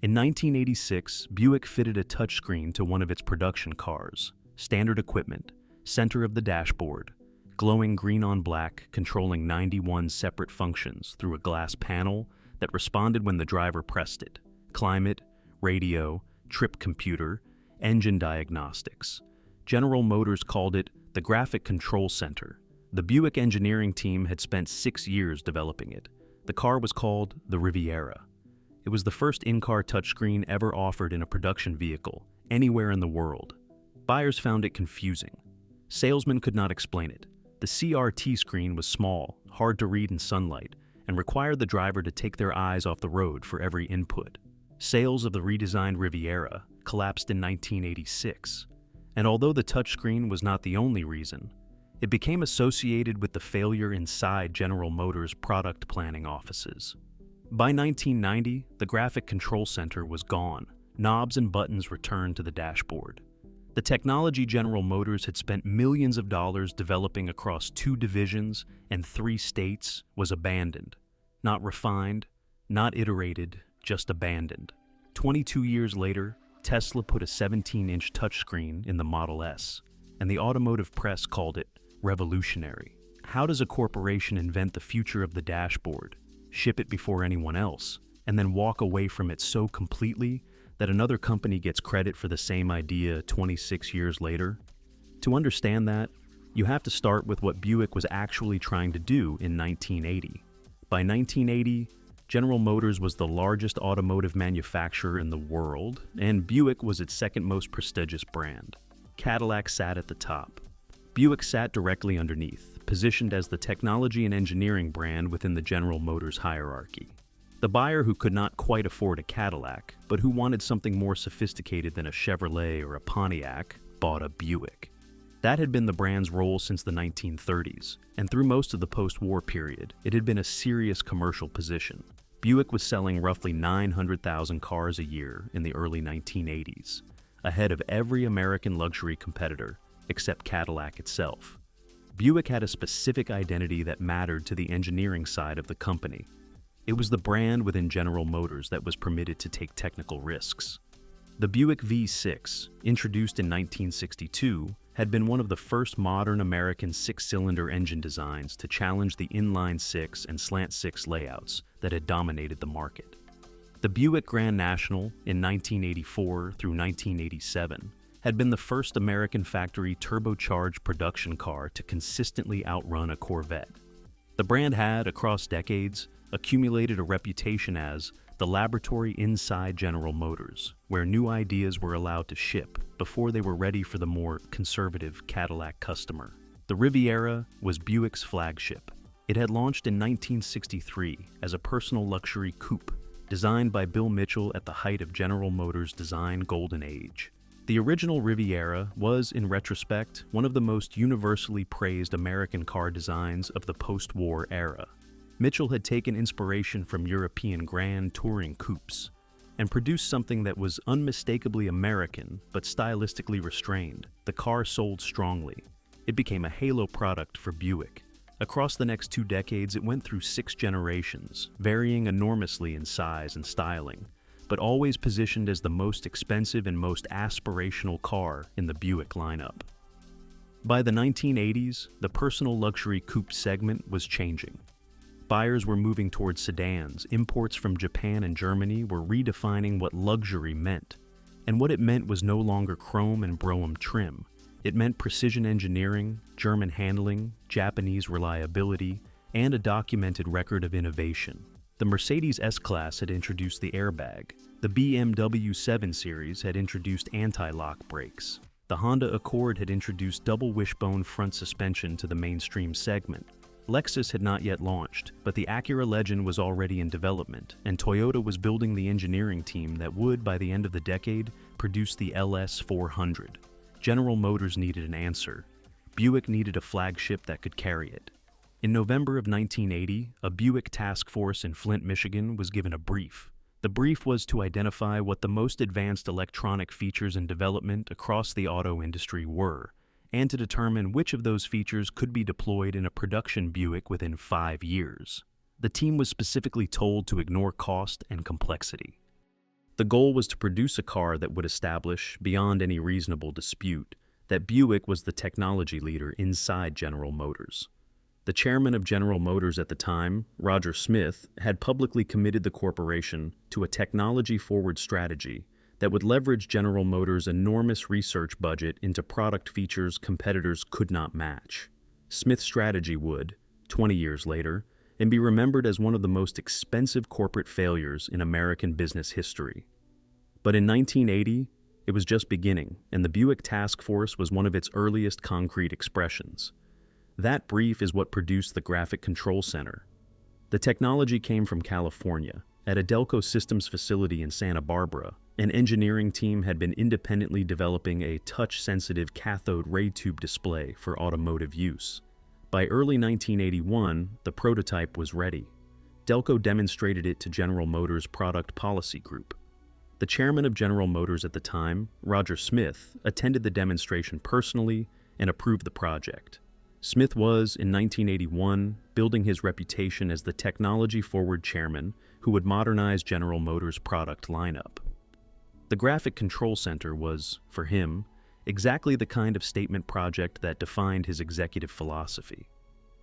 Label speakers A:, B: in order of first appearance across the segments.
A: In 1986, Buick fitted a touchscreen to one of its production cars. Standard equipment, center of the dashboard, glowing green on black, controlling 91 separate functions through a glass panel that responded when the driver pressed it. Climate, radio, trip computer, engine diagnostics. General Motors called it the Graphic Control Center. The Buick engineering team had spent 6 years developing it. The car was called the Riviera. It was the first in-car touchscreen ever offered in a production vehicle, anywhere in the world. Buyers found it confusing. Salesmen could not explain it. The CRT screen was small, hard to read in sunlight, and required the driver to take their eyes off the road for every input. Sales of the redesigned Riviera collapsed in 1986, and although the touchscreen was not the only reason, it became associated with the failure inside General Motors' product planning offices. By 1990, the Graphic Control Center was gone. Knobs and buttons returned to the dashboard. The technology General Motors had spent millions of dollars developing across 2 divisions and 3 states was abandoned. Not refined, not iterated, just abandoned. 22 years later, Tesla put a 17-inch touchscreen in the Model S, and the automotive press called it revolutionary. How does a corporation invent the future of the dashboard, ship it before anyone else, and then walk away from it so completely that another company gets credit for the same idea 26 years later? To understand that, you have to start with what Buick was actually trying to do in 1980. By 1980, General Motors was the largest automotive manufacturer in the world, and Buick was its second most prestigious brand. Cadillac sat at the top. Buick sat directly underneath, positioned as the technology and engineering brand within the General Motors hierarchy. The buyer who could not quite afford a Cadillac, but who wanted something more sophisticated than a Chevrolet or a Pontiac, bought a Buick. That had been the brand's role since the 1930s, and through most of the post-war period, it had been a serious commercial position. Buick was selling roughly 900,000 cars a year in the early 1980s, ahead of every American luxury competitor, except Cadillac itself. Buick had a specific identity that mattered to the engineering side of the company. It was the brand within General Motors that was permitted to take technical risks. The Buick V6, introduced in 1962, had been one of the first modern American 6-cylinder engine designs to challenge the inline-6 and slant-6 layouts that had dominated the market. The Buick Grand National, in 1984 through 1987, had been the first American factory turbocharged production car to consistently outrun a Corvette. The brand had, across decades, accumulated a reputation as the laboratory inside General Motors, where new ideas were allowed to ship before they were ready for the more conservative Cadillac customer. The Riviera was Buick's flagship. It had launched in 1963 as a personal luxury coupe, designed by Bill Mitchell at the height of General Motors' design golden age. The original Riviera was, in retrospect, one of the most universally praised American car designs of the post-war era. Mitchell had taken inspiration from European grand touring coupes and produced something that was unmistakably American but stylistically restrained. The car sold strongly. It became a halo product for Buick. Across the next 2 decades, it went through 6 generations, varying enormously in size and styling, but always positioned as the most expensive and most aspirational car in the Buick lineup. By the 1980s, the personal luxury coupe segment was changing. Buyers were moving towards sedans. Imports from Japan and Germany were redefining what luxury meant. And what it meant was no longer chrome and brougham trim. It meant precision engineering, German handling, Japanese reliability, and a documented record of innovation. The Mercedes S-Class had introduced the airbag. The BMW 7 Series had introduced anti-lock brakes. The Honda Accord had introduced double wishbone front suspension to the mainstream segment. Lexus had not yet launched, but the Acura Legend was already in development, and Toyota was building the engineering team that would, by the end of the decade, produce the LS 400. General Motors needed an answer. Buick needed a flagship that could carry it. In November of 1980, a Buick task force in Flint, Michigan was given a brief. The brief was to identify what the most advanced electronic features in development across the auto industry were, and to determine which of those features could be deployed in a production Buick within 5 years. The team was specifically told to ignore cost and complexity. The goal was to produce a car that would establish, beyond any reasonable dispute, that Buick was the technology leader inside General Motors. The chairman of General Motors at the time, Roger Smith, had publicly committed the corporation to a technology-forward strategy that would leverage General Motors' enormous research budget into product features competitors could not match. Smith's strategy would, 20 years later, and be remembered as one of the most expensive corporate failures in American business history. But in 1980, it was just beginning, and the Buick Task Force was one of its earliest concrete expressions. That brief is what produced the Graphic Control Center. The technology came from California. At a Delco Systems facility in Santa Barbara, an engineering team had been independently developing a touch-sensitive cathode ray tube display for automotive use. By early 1981, the prototype was ready. Delco demonstrated it to General Motors' Product Policy Group. The chairman of General Motors at the time, Roger Smith, attended the demonstration personally and approved the project. Smith was, in 1981, building his reputation as the technology-forward chairman who would modernize General Motors' product lineup. The Graphic Control Center was, for him, exactly the kind of statement project that defined his executive philosophy.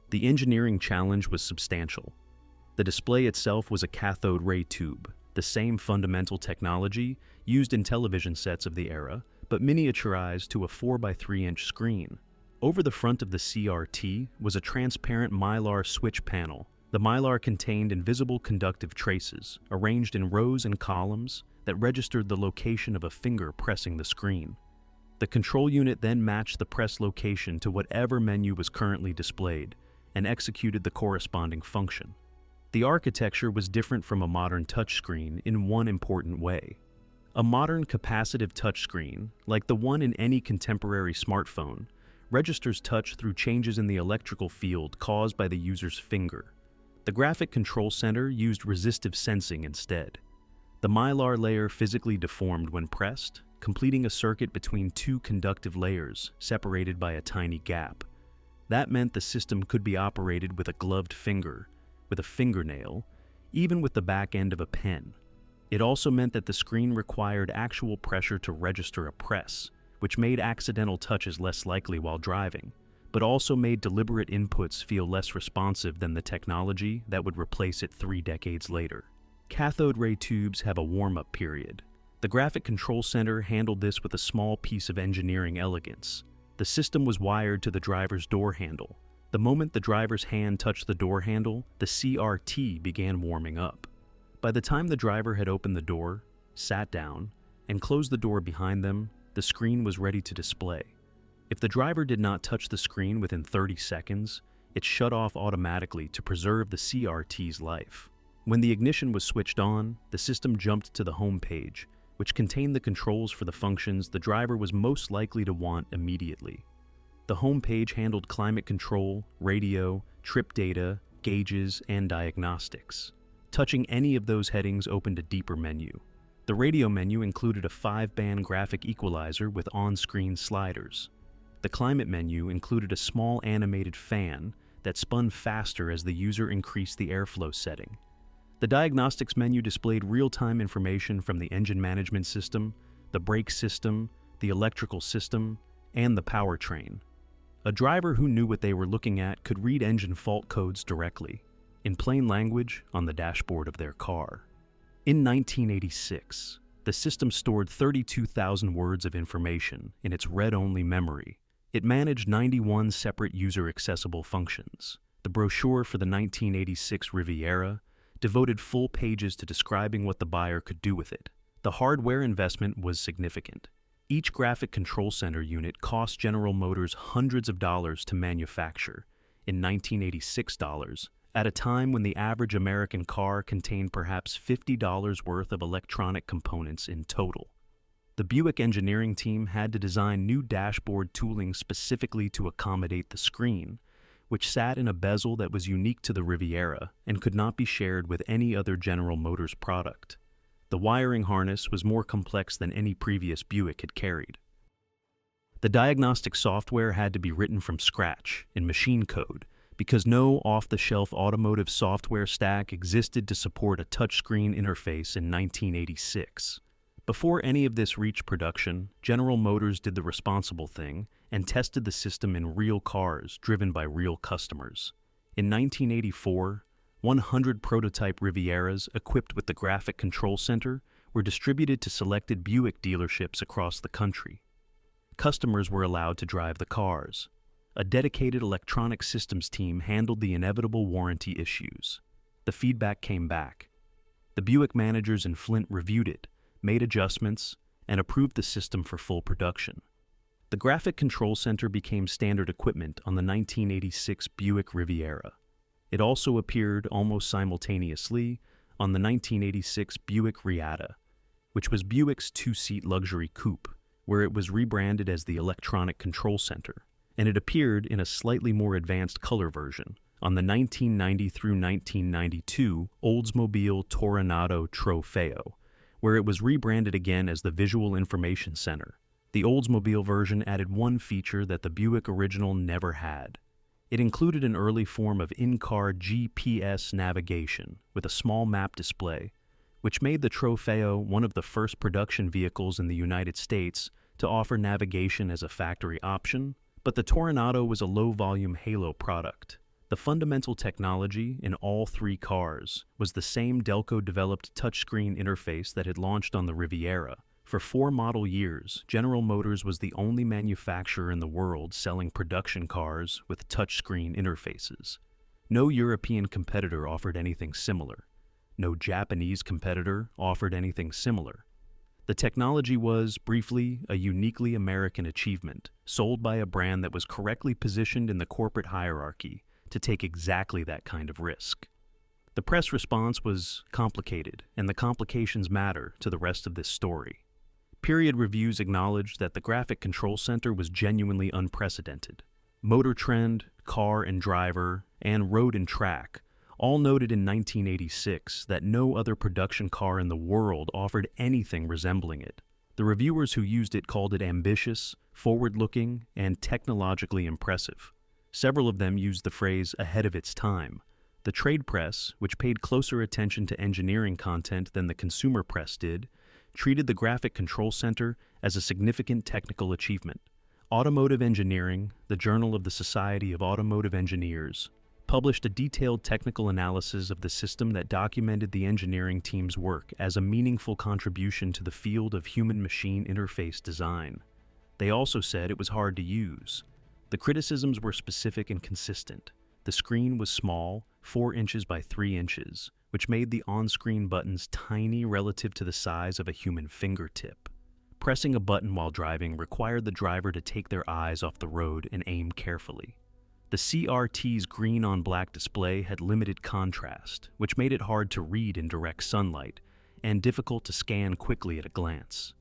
A: The engineering challenge was substantial. The display itself was a cathode ray tube, the same fundamental technology used in television sets of the era, but miniaturized to a 4x3-inch screen. Over the front of the CRT was a transparent mylar switch panel. The mylar contained invisible conductive traces, arranged in rows and columns, that registered the location of a finger pressing the screen. The control unit then matched the press location to whatever menu was currently displayed, and executed the corresponding function. The architecture was different from a modern touchscreen in one important way. A modern capacitive touchscreen, like the one in any contemporary smartphone, registers touch through changes in the electrical field caused by the user's finger. The Graphic Control Center used resistive sensing instead. The mylar layer physically deformed when pressed, completing a circuit between two conductive layers separated by a tiny gap. That meant the system could be operated with a gloved finger, with a fingernail, even with the back end of a pen. It also meant that the screen required actual pressure to register a press, which made accidental touches less likely while driving, but also made deliberate inputs feel less responsive than the technology that would replace it 3 decades later. Cathode ray tubes have a warm-up period. The Graphic Control Center handled this with a small piece of engineering elegance. The system was wired to the driver's door handle. The moment the driver's hand touched the door handle, the CRT began warming up. By the time the driver had opened the door, sat down, and closed the door behind them, the screen was ready to display. If the driver did not touch the screen within 30 seconds, it shut off automatically to preserve the CRT's life. When the ignition was switched on, the system jumped to the home page, which contained the controls for the functions the driver was most likely to want immediately. The home page handled climate control, radio, trip data, gauges, and diagnostics. Touching any of those headings opened a deeper menu. The radio menu included a 5-band graphic equalizer with on-screen sliders. The climate menu included a small animated fan that spun faster as the user increased the airflow setting. The diagnostics menu displayed real-time information from the engine management system, the brake system, the electrical system, and the powertrain. A driver who knew what they were looking at could read engine fault codes directly, in plain language, on the dashboard of their car. In 1986, the system stored 32,000 words of information in its read-only memory. It managed 91 separate user-accessible functions. The brochure for the 1986 Riviera devoted full pages to describing what the buyer could do with it. The hardware investment was significant. Each Graphic Control Center unit cost General Motors hundreds of dollars to manufacture, in 1986 dollars, at a time when the average American car contained perhaps $50 worth of electronic components in total. The Buick engineering team had to design new dashboard tooling specifically to accommodate the screen, which sat in a bezel that was unique to the Riviera and could not be shared with any other General Motors product. The wiring harness was more complex than any previous Buick had carried. The diagnostic software had to be written from scratch, in machine code, because no off-the-shelf automotive software stack existed to support a touchscreen interface in 1986. Before any of this reached production, General Motors did the responsible thing and tested the system in real cars driven by real customers. In 1984, 100 prototype Rivieras equipped with the Graphic Control Center were distributed to selected Buick dealerships across the country. Customers were allowed to drive the cars. A dedicated electronic systems team handled the inevitable warranty issues. The feedback came back. The Buick managers in Flint reviewed it, made adjustments, and approved the system for full production. The Graphic Control Center became standard equipment on the 1986 Buick Riviera. It also appeared almost simultaneously on the 1986 Buick Riviera, which was Buick's two-seat luxury coupe, where it was rebranded as the Electronic Control Center, and it appeared in a slightly more advanced color version on the 1990 through 1992 Oldsmobile Toronado Trofeo, where it was rebranded again as the Visual Information Center. The Oldsmobile version added one feature that the Buick original never had. It included an early form of in-car GPS navigation with a small map display, which made the Trofeo one of the first production vehicles in the United States to offer navigation as a factory option, but the Toronado was a low-volume Halo product. The fundamental technology in all three cars was the same Delco-developed touchscreen interface that had launched on the Riviera. For 4 model years, General Motors was the only manufacturer in the world selling production cars with touchscreen interfaces. No European competitor offered anything similar. No Japanese competitor offered anything similar. The technology was, briefly, a uniquely American achievement, sold by a brand that was correctly positioned in the corporate hierarchy to take exactly that kind of risk. The press response was complicated, and the complications matter to the rest of this story. Period reviews acknowledged that the Graphic Control Center was genuinely unprecedented. Motor Trend, Car and Driver, and Road and Track all noted in 1986 that no other production car in the world offered anything resembling it. The reviewers who used it called it ambitious, forward-looking, and technologically impressive. Several of them used the phrase ahead of its time. The trade press, which paid closer attention to engineering content than the consumer press did, treated the Graphic Control Center as a significant technical achievement. Automotive Engineering, the Journal of the Society of Automotive Engineers, published a detailed technical analysis of the system that documented the engineering team's work as a meaningful contribution to the field of human-machine interface design. They also said it was hard to use. The criticisms were specific and consistent. The screen was small, 4 inches by 3 inches, which made the on-screen buttons tiny relative to the size of a human fingertip. Pressing a button while driving required the driver to take their eyes off the road and aim carefully. The CRT's green-on-black display had limited contrast, which made it hard to read in direct sunlight and difficult to scan quickly at a glance.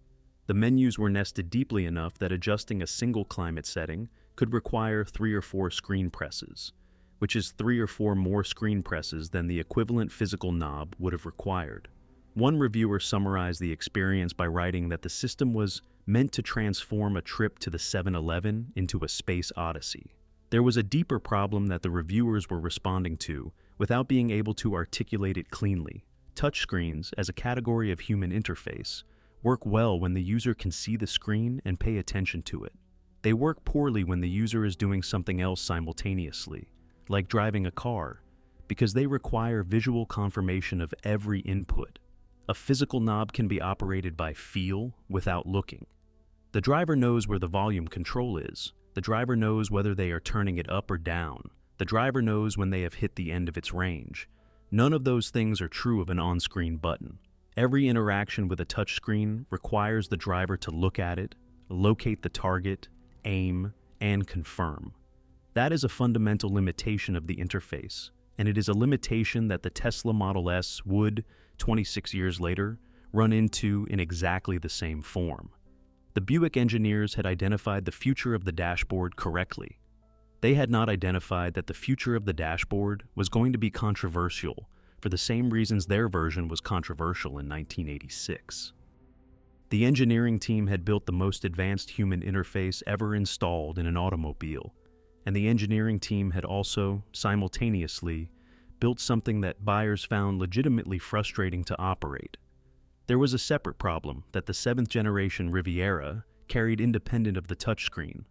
A: The menus were nested deeply enough that adjusting a single climate setting could require 3 or 4 screen presses, which is 3 or 4 more screen presses than the equivalent physical knob would have required. One reviewer summarized the experience by writing that the system was meant to transform a trip to the 7-Eleven into a space odyssey. There was a deeper problem that the reviewers were responding to without being able to articulate it cleanly. Touchscreens, as a category of human interface, work well when the user can see the screen and pay attention to it. They work poorly when the user is doing something else simultaneously, like driving a car, because they require visual confirmation of every input. A physical knob can be operated by feel without looking. The driver knows where the volume control is. The driver knows whether they are turning it up or down. The driver knows when they have hit the end of its range. None of those things are true of an on-screen button. Every interaction with a touchscreen requires the driver to look at it, locate the target, aim, and confirm. That is a fundamental limitation of the interface, and it is a limitation that the Tesla Model S would, 26 years later, run into in exactly the same form. The Buick engineers had identified the future of the dashboard correctly. They had not identified that the future of the dashboard was going to be controversial for the same reasons their version was controversial in 1986. The engineering team had built the most advanced human interface ever installed in an automobile, and the engineering team had also, simultaneously, built something that buyers found legitimately frustrating to operate. There was a separate problem that the 7th-generation Riviera carried independent of the touchscreen.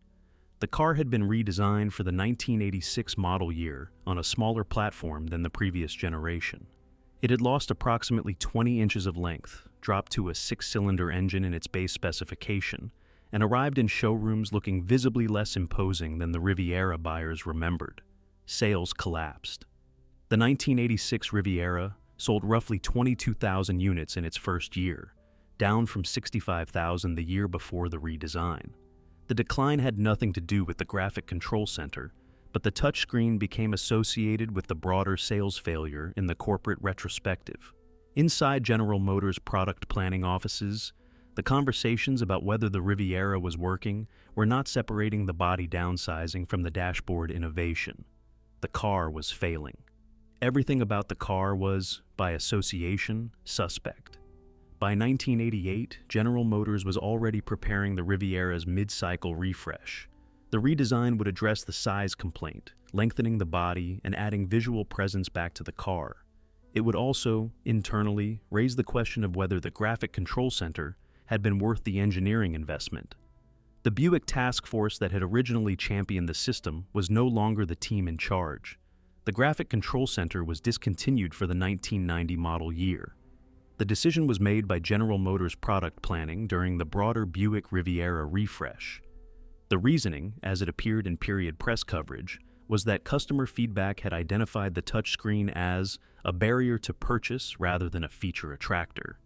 A: The car had been redesigned for the 1986 model year on a smaller platform than the previous generation. It had lost approximately 20 inches of length, dropped to a 6-cylinder engine in its base specification, and arrived in showrooms looking visibly less imposing than the Riviera buyers remembered. Sales collapsed. The 1986 Riviera sold roughly 22,000 units in its first year, down from 65,000 the year before the redesign. The decline had nothing to do with the graphic control center, but the touchscreen became associated with the broader sales failure in the corporate retrospective. Inside General Motors' product planning offices, the conversations about whether the Riviera was working were not separating the body downsizing from the dashboard innovation. The car was failing. Everything about the car was, by association, suspect. By 1988, General Motors was already preparing the Riviera's mid-cycle refresh. The redesign would address the size complaint, lengthening the body and adding visual presence back to the car. It would also, internally, raise the question of whether the graphic control center had been worth the engineering investment. The Buick task force that had originally championed the system was no longer the team in charge. The graphic control center was discontinued for the 1990 model year. The decision was made by General Motors product planning during the broader Buick Riviera refresh. The reasoning, as it appeared in period press coverage, was that customer feedback had identified the touchscreen as a barrier to purchase rather than a feature attractor.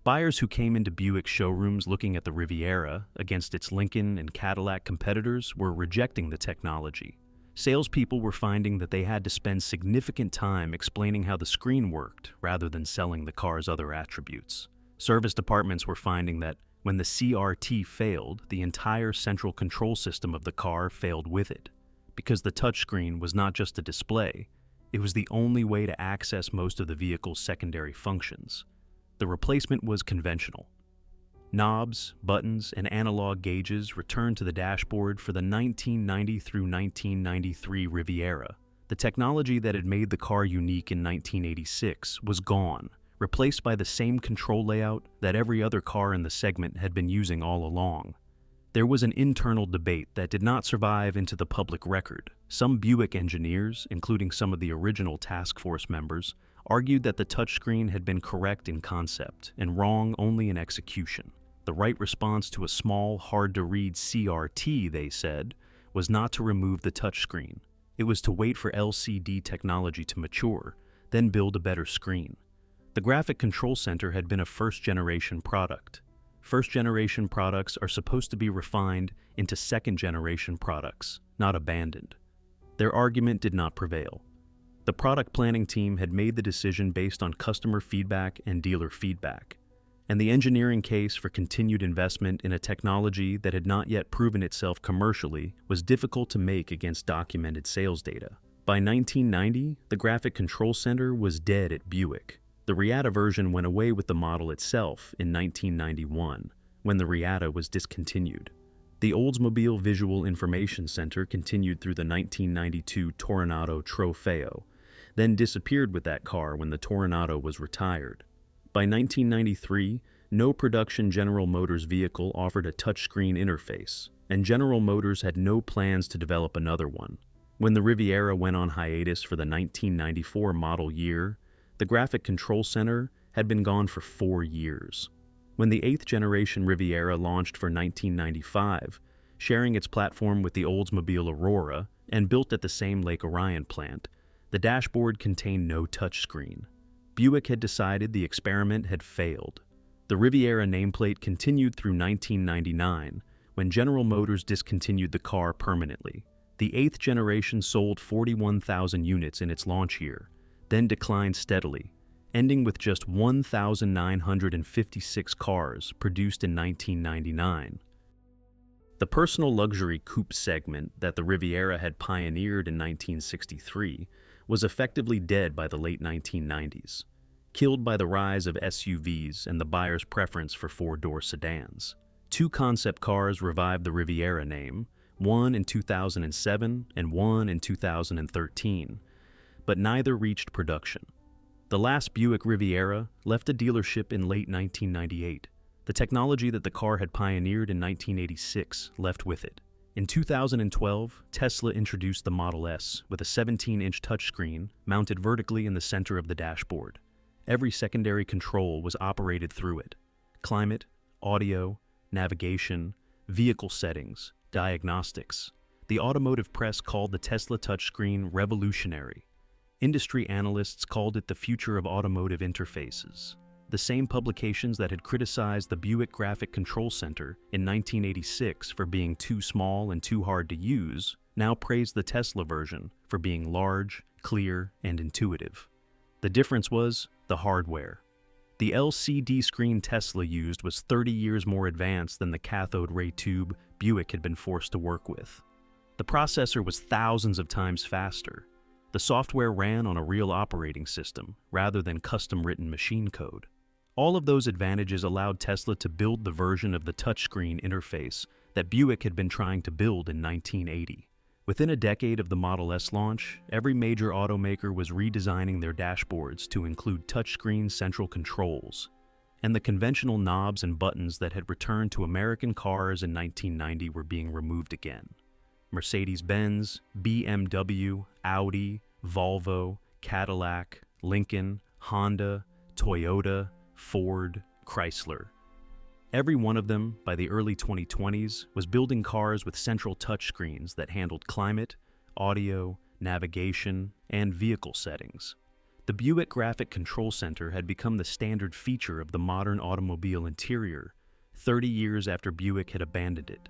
A: Buyers who came into Buick showrooms looking at the Riviera against its Lincoln and Cadillac competitors were rejecting the technology. Salespeople were finding that they had to spend significant time explaining how the screen worked rather than selling the car's other attributes. Service departments were finding that when the CRT failed, the entire central control system of the car failed with it. Because the touchscreen was not just a display, it was the only way to access most of the vehicle's secondary functions. The replacement was conventional. Knobs, buttons, and analog gauges returned to the dashboard for the 1990 through 1993 Riviera. The technology that had made the car unique in 1986 was gone, replaced by the same control layout that every other car in the segment had been using all along. There was an internal debate that did not survive into the public record. Some Buick engineers, including some of the original task force members, argued that the touchscreen had been correct in concept and wrong only in execution. The right response to a small, hard-to-read CRT, they said, was not to remove the touchscreen. It was to wait for LCD technology to mature, then build a better screen. The graphic control center had been a first-generation product. First-generation products are supposed to be refined into second-generation products, not abandoned. Their argument did not prevail. The product planning team had made the decision based on customer feedback and dealer feedback, and the engineering case for continued investment in a technology that had not yet proven itself commercially was difficult to make against documented sales data. By 1990, the graphic control center was dead at Buick. The Riata version went away with the model itself in 1991, when the Riata was discontinued. The Oldsmobile Visual Information Center continued through the 1992 Toronado Trofeo, then disappeared with that car when the Toronado was retired. By 1993, no production General Motors vehicle offered a touchscreen interface, and General Motors had no plans to develop another one. When the Riviera went on hiatus for the 1994 model year, the graphic control center had been gone for 4 years. When the 8th generation Riviera launched for 1995, sharing its platform with the Oldsmobile Aurora and built at the same Lake Orion plant, the dashboard contained no touchscreen. Buick had decided the experiment had failed. The Riviera nameplate continued through 1999, when General Motors discontinued the car permanently. The 8th generation sold 41,000 units in its launch year, then declined steadily, ending with just 1,956 cars produced in 1999. The personal luxury coupe segment that the Riviera had pioneered in 1963 was effectively dead by the late 1990s, killed by the rise of SUVs and the buyer's preference for four-door sedans. 2 concept cars revived the Riviera name, one in 2007 and one in 2013, but neither reached production. The last Buick Riviera left a dealership in late 1998. The technology that the car had pioneered in 1986 left with it. In 2012, Tesla introduced the Model S with a 17-inch touchscreen mounted vertically in the center of the dashboard. Every secondary control was operated through it: climate, audio, navigation, vehicle settings, diagnostics. The automotive press called the Tesla touchscreen revolutionary. Industry analysts called it the future of automotive interfaces. The same publications that had criticized the Buick Graphic Control Center in 1986 for being too small and too hard to use now praised the Tesla version for being large, clear, and intuitive. The difference was the hardware. The LCD screen Tesla used was 30 years more advanced than the cathode ray tube Buick had been forced to work with. The processor was thousands of times faster. The software ran on a real operating system rather than custom-written machine code. All of those advantages allowed Tesla to build the version of the touchscreen interface that Buick had been trying to build in 1980. Within a decade of the Model S launch, every major automaker was redesigning their dashboards to include touchscreen central controls, and the conventional knobs and buttons that had returned to American cars in 1990 were being removed again. Mercedes-Benz, BMW, Audi, Volvo, Cadillac, Lincoln, Honda, Toyota, Ford, Chrysler. Every one of them, by the early 2020s, was building cars with central touchscreens that handled climate, audio, navigation, and vehicle settings. The Buick Graphic Control Center had become the standard feature of the modern automobile interior 30 years after Buick had abandoned it.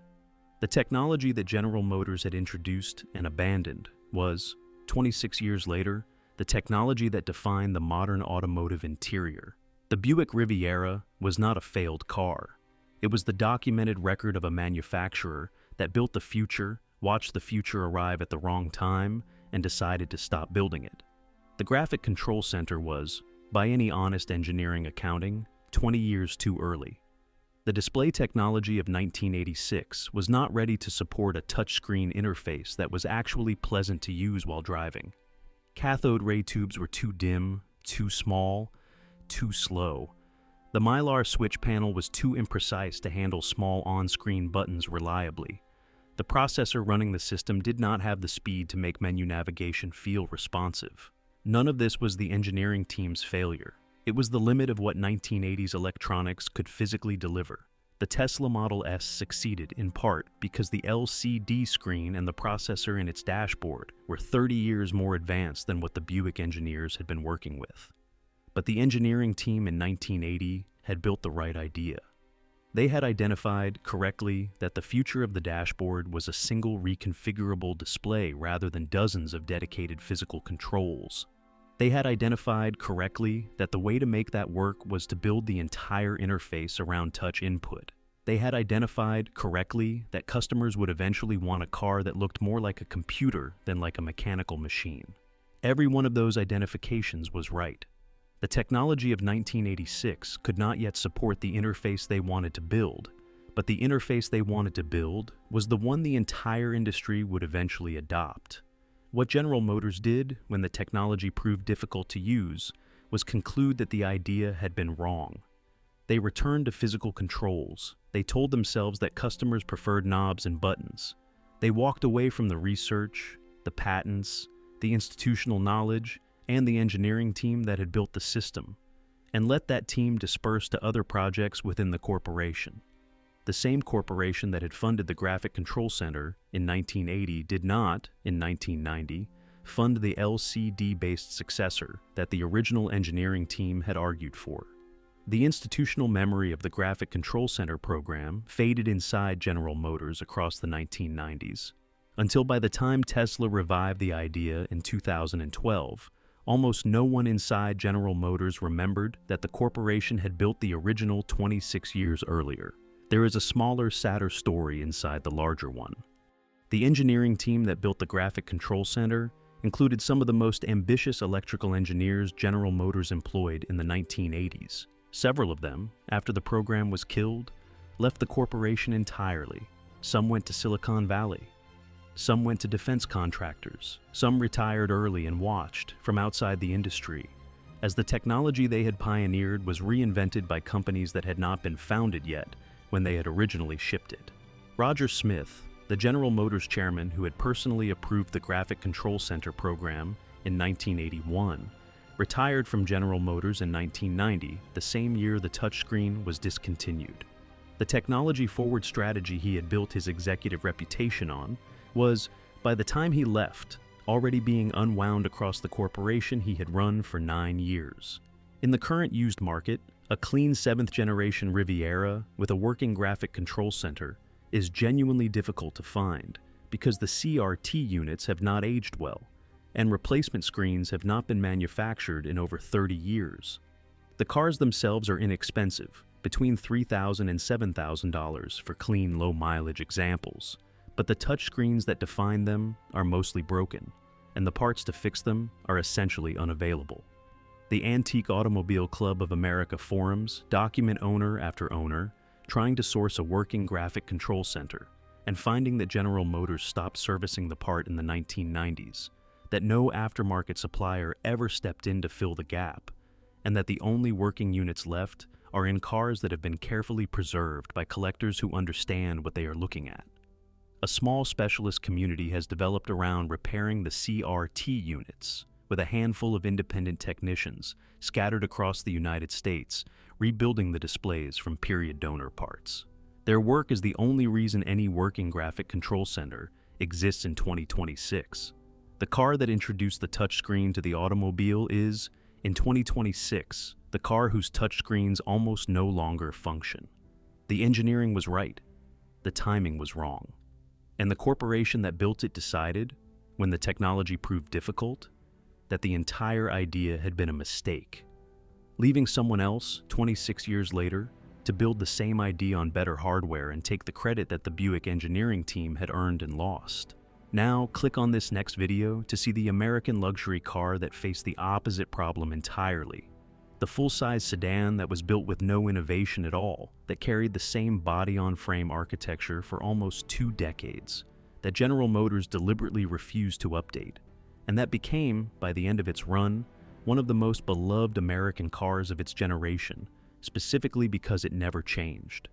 A: The technology that General Motors had introduced and abandoned was, 26 years later, the technology that defined the modern automotive interior. The Buick Riviera was not a failed car. It was the documented record of a manufacturer that built the future, watched the future arrive at the wrong time, and decided to stop building it. The Graphic Control Center was, by any honest engineering accounting, 20 years too early. The display technology of 1986 was not ready to support a touchscreen interface that was actually pleasant to use while driving. Cathode ray tubes were too dim, too small, too slow. The Mylar switch panel was too imprecise to handle small on-screen buttons reliably. The processor running the system did not have the speed to make menu navigation feel responsive. None of this was the engineering team's failure. It was the limit of what 1980s electronics could physically deliver. The Tesla Model S succeeded in part because the LCD screen and the processor in its dashboard were 30 years more advanced than what the Buick engineers had been working with. But the engineering team in 1980 had built the right idea. They had identified correctly that the future of the dashboard was a single reconfigurable display rather than dozens of dedicated physical controls. They had identified correctly that the way to make that work was to build the entire interface around touch input. They had identified correctly that customers would eventually want a car that looked more like a computer than like a mechanical machine. Every one of those identifications was right. The technology of 1986 could not yet support the interface they wanted to build, but the interface they wanted to build was the one the entire industry would eventually adopt. What General Motors did when the technology proved difficult to use was conclude that the idea had been wrong. They returned to physical controls. They told themselves that customers preferred knobs and buttons. They walked away from the research, the patents, the institutional knowledge, and the engineering team that had built the system, and let that team disperse to other projects within the corporation. The same corporation that had funded the Graphic Control Center in 1980 did not, in 1990, fund the LCD-based successor that the original engineering team had argued for. The institutional memory of the Graphic Control Center program faded inside General Motors across the 1990s, until by the time Tesla revived the idea in 2012, almost no one inside General Motors remembered that the corporation had built the original 26 years earlier. There is a smaller, sadder story inside the larger one. The engineering team that built the Graphic Control Center included some of the most ambitious electrical engineers General Motors employed in the 1980s. Several of them, after the program was killed, left the corporation entirely. Some went to Silicon Valley. Some went to defense contractors. Some retired early and watched, from outside the industry, as the technology they had pioneered was reinvented by companies that had not been founded yet when they had originally shipped it. Roger Smith, the General Motors chairman who had personally approved the Graphic Control Center program in 1981, retired from General Motors in 1990, the same year the touchscreen was discontinued. The technology-forward strategy he had built his executive reputation on was, by the time he left, already being unwound across the corporation he had run for 9 years. In the current used market, a clean 7th-generation Riviera with a working graphic control center is genuinely difficult to find because the CRT units have not aged well, and replacement screens have not been manufactured in over 30 years. The cars themselves are inexpensive, between $3,000 and $7,000 for clean, low-mileage examples, but the touchscreens that define them are mostly broken, and the parts to fix them are essentially unavailable. The Antique Automobile Club of America forums document owner after owner trying to source a working graphic control center and finding that General Motors stopped servicing the part in the 1990s, that no aftermarket supplier ever stepped in to fill the gap, and that the only working units left are in cars that have been carefully preserved by collectors who understand what they are looking at. A small specialist community has developed around repairing the CRT units, with a handful of independent technicians scattered across the United States, rebuilding the displays from period donor parts. Their work is the only reason any working graphic control center exists in 2026. The car that introduced the touchscreen to the automobile is, in 2026, the car whose touchscreens almost no longer function. The engineering was right. The timing was wrong. And the corporation that built it decided, when the technology proved difficult, that the entire idea had been a mistake, leaving someone else, 26 years later, to build the same idea on better hardware and take the credit that the Buick engineering team had earned and lost. Now, click on this next video to see the American luxury car that faced the opposite problem entirely. The full-size sedan that was built with no innovation at all, that carried the same body-on-frame architecture for almost 2 decades, that General Motors deliberately refused to update, and that became, by the end of its run, one of the most beloved American cars of its generation, specifically because it never changed.